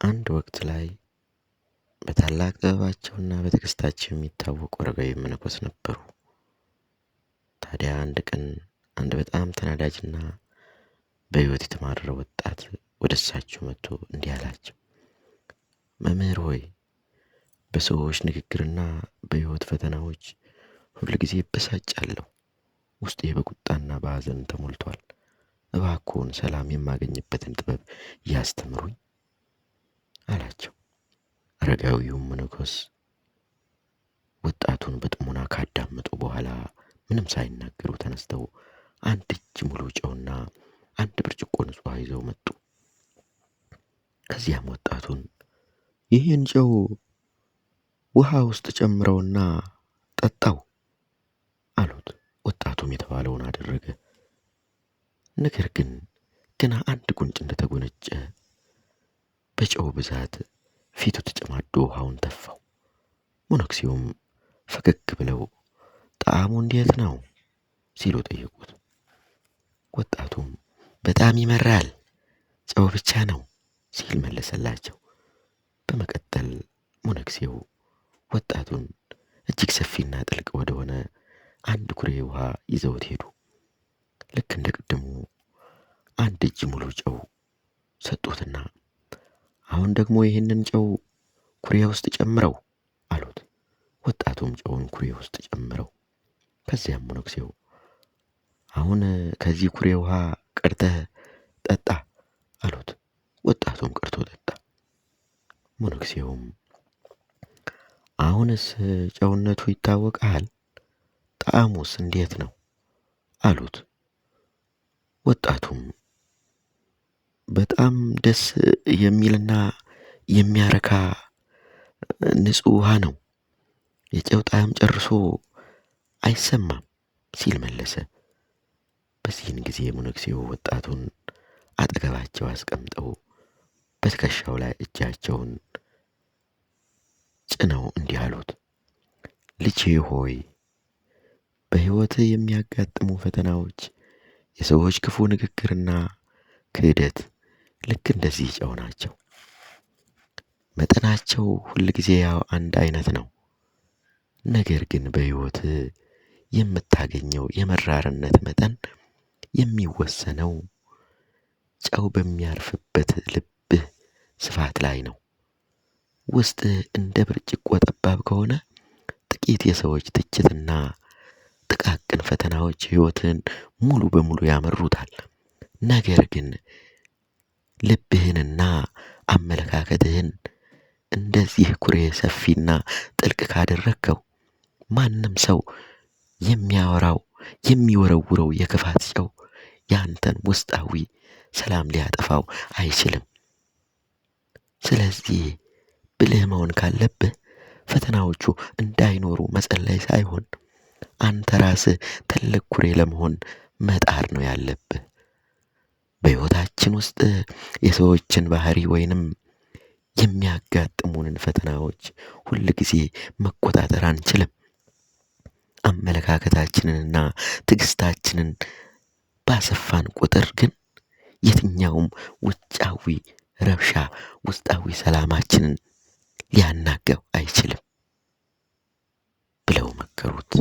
አንድ ወቅት ላይ በታላቅ ጥበባቸውና በትዕግስታቸው የሚታወቁ አረጋዊ መነኮስ ነበሩ። ታዲያ አንድ ቀን አንድ በጣም ተናዳጅና በሕይወት የተማረረ ወጣት ወደ እሳቸው መጥቶ እንዲህ አላቸው። መምህር ሆይ፣ በሰዎች ንግግርና በሕይወት ፈተናዎች ሁል ጊዜ እበሳጫለሁ። ውስጤ በቁጣና በሐዘን ተሞልቷል። እባክዎን ሰላም የማገኝበትን ጥበብ ያስተምሩኝ አላቸው። አረጋዊውም መነኮስ ወጣቱን በጥሞና ካዳመጡ በኋላ ምንም ሳይናገሩ ተነስተው አንድ እጅ ሙሉ ጨውና አንድ ብርጭቆ ንጹሕ ውሃ ይዘው መጡ። ከዚያም ወጣቱን ይህን ጨው ውሃ ውስጥ ጨምረውና ጠጣው አሉት። ወጣቱም የተባለውን አደረገ። ነገር ግን ገና አንድ ጉንጭ እንደተጎነጨ በጨው ብዛት ፊቱ ተጨማዶ ውሃውን ተፋው። መነኩሴውም ፈገግ ብለው ጣዕሙ እንዴት ነው ሲሉ ጠየቁት። ወጣቱም በጣም ይመራል፣ ጨው ብቻ ነው ሲል መለሰላቸው። በመቀጠል መነኩሴው ወጣቱን እጅግ ሰፊና ጥልቅ ወደሆነ አንድ ኩሬ ውሃ ይዘውት ሄዱ። ልክ እንደ ቅድሙ አንድ እጅ ሙሉ ጨው ሰጡትና አሁን ደግሞ ይህንን ጨው ኩሬ ውስጥ ጨምረው አሉት። ወጣቱም ጨውን ኩሬ ውስጥ ጨምረው፣ ከዚያም መነኩሴው አሁን ከዚህ ኩሬ ውሃ ቀድተህ ጠጣ አሉት። ወጣቱም ቀድቶ ጠጣ። መነኩሴውም አሁንስ ጨውነቱ ይታወቃል፣ ጣዕሙስ እንዴት ነው አሉት። ወጣቱም በጣም ደስ የሚልና የሚያረካ ንጹሕ ውሃ ነው፣ የጨው ጣዕም ጨርሶ አይሰማም ሲል መለሰ። በዚህን ጊዜ መነኩሴው ወጣቱን አጠገባቸው አስቀምጠው በትከሻው ላይ እጃቸውን ጭነው እንዲህ አሉት። ልጄ ሆይ፣ በሕይወትህ የሚያጋጥሙ ፈተናዎች፣ የሰዎች ክፉ ንግግርና ክህደት ልክ እንደዚህ ጨው ናቸው። መጠናቸው ሁል ጊዜ ያው አንድ አይነት ነው። ነገር ግን በሕይወትህ የምታገኘው የመራርነት መጠን የሚወሰነው ጨው በሚያርፍበት ልብህ ስፋት ላይ ነው። ውስጥህ እንደ ብርጭቆ ጠባብ ከሆነ ጥቂት የሰዎች ትችትና ጥቃቅን ፈተናዎች ሕይወትህን ሙሉ በሙሉ ያመሩታል። ነገር ግን ልብህንና አመለካከትህን እንደዚህ ኩሬ ሰፊና ጥልቅ ካደረግከው ማንም ሰው የሚያወራው የሚወረውረው የክፋት ጨው ያንተን ውስጣዊ ሰላም ሊያጠፋው አይችልም። ስለዚህ ብልህ መሆን ካለብህ ፈተናዎቹ እንዳይኖሩ መጸለይ ሳይሆን አንተ ራስህ ትልቅ ኩሬ ለመሆን መጣር ነው ያለብህ። በሕይወታችን ውስጥ የሰዎችን ባህሪ ወይንም የሚያጋጥሙንን ፈተናዎች ሁል ጊዜ መቆጣጠር አንችልም። አመለካከታችንንና ትዕግስታችንን ባሰፋን ቁጥር ግን የትኛውም ውጫዊ ረብሻ ውስጣዊ ሰላማችንን ሊያናጋው አይችልም ብለው መከሩት።